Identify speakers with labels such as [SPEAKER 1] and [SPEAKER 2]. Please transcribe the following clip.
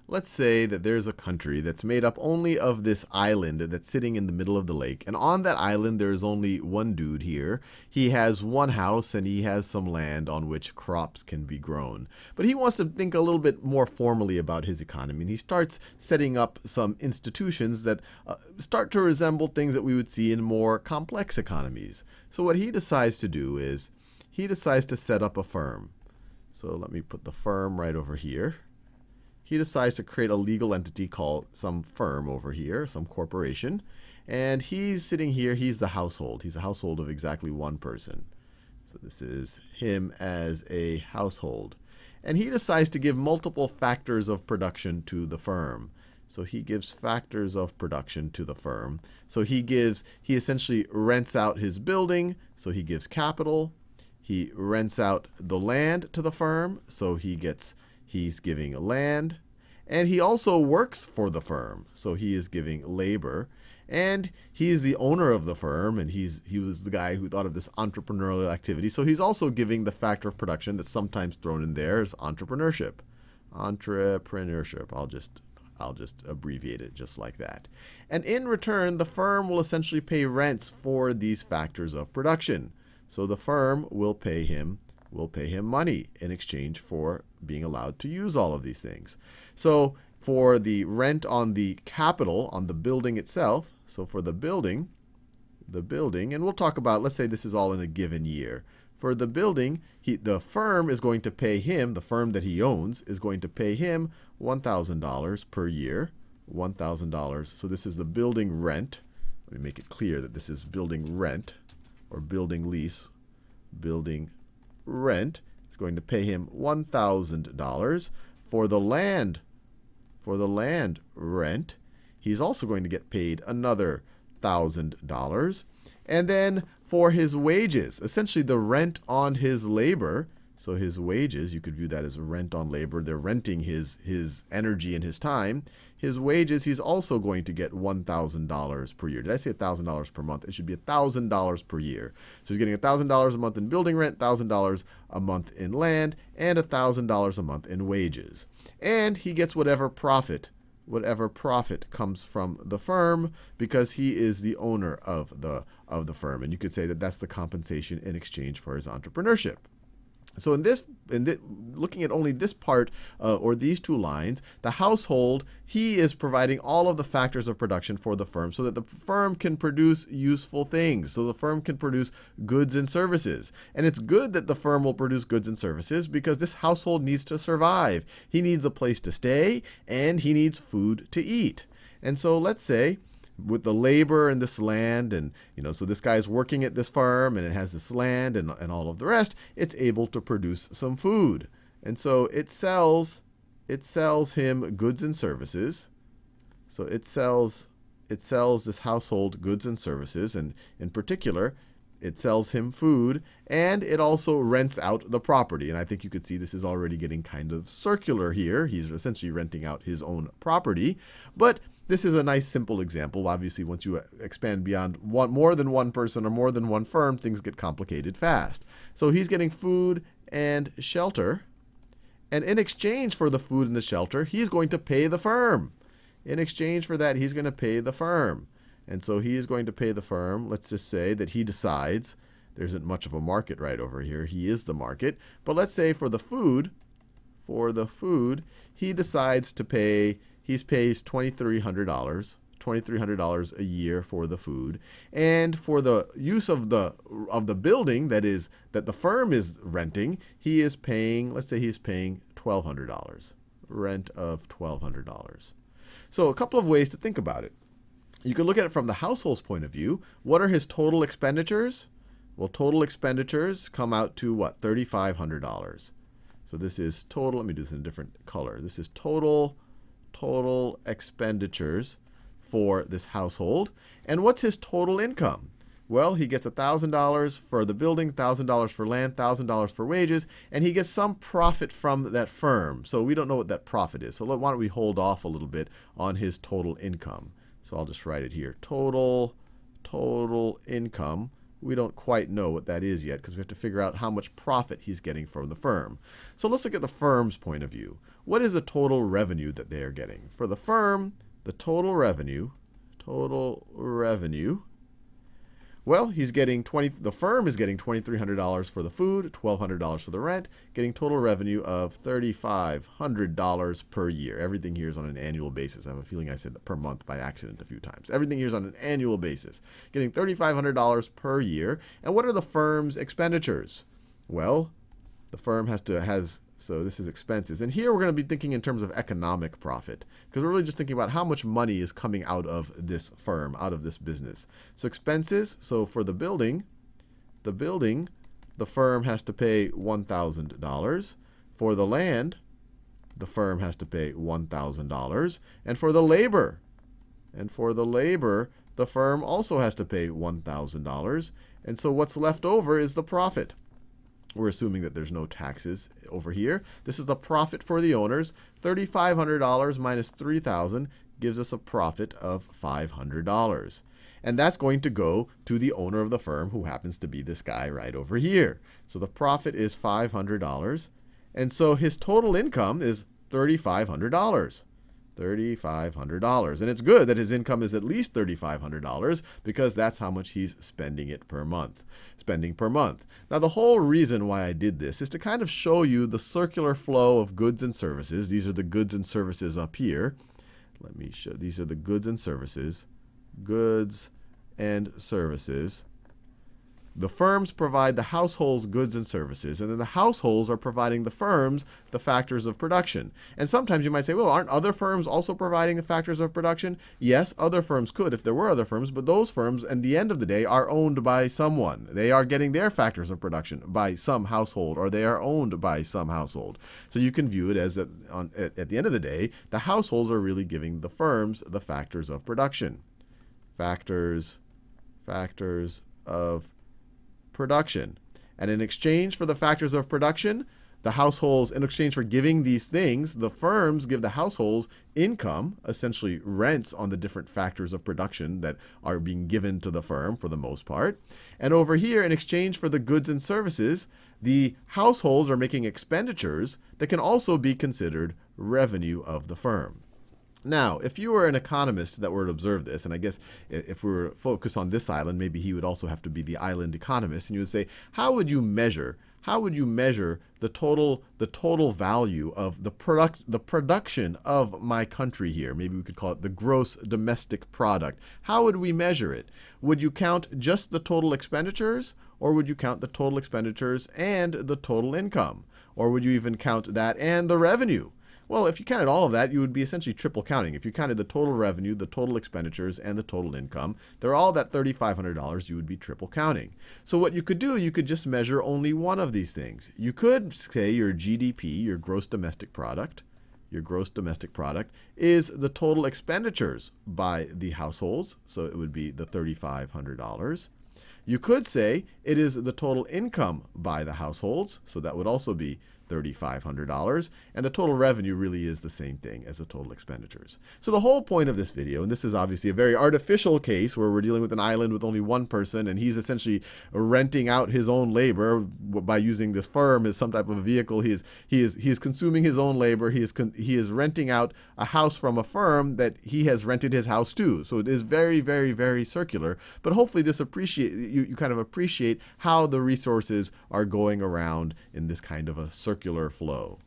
[SPEAKER 1] let's say that there's a country that's made up only of this island that's sitting in the middle of the lake. And on that island, there's only one dude here. He has one house and he has some land on which crops can be grown. But he wants to think a little bit more formally about his economy. And he starts setting up some institutions that start to resemble things that we would see in more complex economies. So what he decides to do is he decides to set up a firm. So let me put the firm right over here. He decides to create a legal entity called some firm over here, some corporation. And he's sitting here. He's the household. He's a household of exactly one person. So this is him as a household. And he decides to give multiple factors of production to the firm. So he gives factors of production to the firm. So he essentially rents out his building. So he gives capital. He rents out the land to the firm. So he's giving land. And he also works for the firm. So he is giving labor. And he is the owner of the firm. And he was the guy who thought of this entrepreneurial activity. So he's also giving the factor of production that's sometimes thrown in there as entrepreneurship. Entrepreneurship. I'll just abbreviate it just like that. And in return, the firm will essentially pay rents for these factors of production. So the firm will pay him money in exchange for being allowed to use all of these things. So for the rent on the capital, on the building itself, so for the building, and we'll talk about, let's say this is all in a given year. For the building, the firm is going to pay him, the firm that he owns, is going to pay him $1,000 per year, $1,000. So this is the building rent. Let me make it clear that this is building rent or building lease. Building rent is going to pay him $1,000 for the land. For the land rent, he's also going to get paid another $1,000. And then for his wages, essentially the rent on his labor. So his wages, you could view that as rent on labor. They're renting his energy and his time. His wages, he's also going to get $1,000 per year. Did I say $1,000 per month? It should be $1,000 per year. So he's getting $1,000 a month in building rent, $1,000 a month in land, and $1,000 a month in wages. And he gets whatever profit comes from the firm because he is the owner of the firm. And you could say that that's the compensation in exchange for his entrepreneurship. So looking at only this part or these two lines, the household, he is providing all of the factors of production for the firm so that the firm can produce useful things, so the firm can produce goods and services. And it's good that the firm will produce goods and services because this household needs to survive. He needs a place to stay, and he needs food to eat. And so let's say, with the labor and this land, and so this guy's working at this farm and it has this land and all of the rest, it's able to produce some food. And so it sells him goods and services. So it sells this household goods and services, and in particular, it sells him food, and it also rents out the property. And I think you could see this is already getting kind of circular here. He's essentially renting out his own property. But this is a nice, simple example. Obviously, once you expand beyond more than one person or more than one firm, things get complicated fast. So he's getting food and shelter. And in exchange for the food and the shelter, he's going to pay the firm. In exchange for that, he's going to pay the firm. And so he is going to pay the firm. Let's just say that he decides, there isn't much of a market right over here. He is the market. But let's say for the food, he decides to pay, he pays $2,300 a year for the food. And for the use of the building that the firm is renting, he is paying, let's say he's paying $1,200, rent of $1,200. So a couple of ways to think about it. You can look at it from the household's point of view. What are his total expenditures? Well, total expenditures come out to what? $3,500. So this is total. Let me do this in a different color. This is total expenditures for this household. And what's his total income? Well, he gets $1,000 for the building, $1,000 for land, $1,000 for wages, and he gets some profit from that firm. So we don't know what that profit is. So why don't we hold off a little bit on his total income? So I'll just write it here. Total income we don't quite know what that is yet because we have to figure out how much profit he's getting from the firm. So let's look at the firm's point of view. What is the total revenue that they are getting? For the firm, the total revenue, well, he's getting the firm is getting $2,300 for the food, $1,200 for the rent, getting total revenue of $3,500 per year. Everything here is on an annual basis. I have a feeling I said per month by accident a few times. Everything here is on an annual basis, getting $3,500 per year. And what are the firm's expenditures? Well, the firm so this is expenses. And here we're going to be thinking in terms of economic profit, because we're really just thinking about how much money is coming out of this firm, out of this business. So expenses, so for the building, the firm has to pay $1,000. For the land, the firm has to pay $1,000. And for the labor, the firm also has to pay $1,000. And so what's left over is the profit. We're assuming that there's no taxes over here. This is the profit for the owners. $3,500 minus $3,000 gives us a profit of $500. And that's going to go to the owner of the firm, who happens to be this guy right over here. So the profit is $500. And so his total income is $3,500. $3,500. And it's good that his income is at least $3,500 because that's how much he's spending per month. Now, the whole reason why I did this is to kind of show you the circular flow of goods and services. These are the goods and services up here. Let me show. These are the goods and services. Goods and services. The firms provide the households goods and services, and then the households are providing the firms the factors of production. And sometimes you might say, well, aren't other firms also providing the factors of production? Yes, other firms could if there were other firms, but those firms, at the end of the day, are owned by someone. They are getting their factors of production by some household, or they are owned by some household. So you can view it as that at the end of the day, the households are really giving the firms the factors of production. Factors of production. And in exchange for the factors of production, the households, in exchange for giving these things, the firms give the households income, essentially rents on the different factors of production that are being given to the firm for the most part. And over here, in exchange for the goods and services, the households are making expenditures that can also be considered revenue of the firm. Now, if you were an economist that were to observe this, and I guess if we were focused on this island, maybe he would also have to be the island economist, and you would say, how would you measure the total value of the production of my country here? Maybe we could call it the gross domestic product. How would we measure it? Would you count just the total expenditures, or would you count the total expenditures and the total income? Or would you even count that and the revenue? Well, if you counted all of that, you would be essentially triple counting. If you counted the total revenue, the total expenditures, and the total income, they're all that $3,500, you would be triple counting. So what you could do, you could just measure only one of these things. You could say your GDP, your gross domestic product, is the total expenditures by the households. So it would be the $3,500. You could say it is the total income by the households. So that would also be $3,500, and the total revenue really is the same thing as the total expenditures. So the whole point of this video, and this is obviously a very artificial case where we're dealing with an island with only one person, and he's essentially renting out his own labor by using this firm as some type of a vehicle. He is consuming his own labor. He is renting out a house from a firm that he has rented his house to. So it is very, very, very circular. But hopefully this you kind of appreciate how the resources are going around in this kind of a circular flow.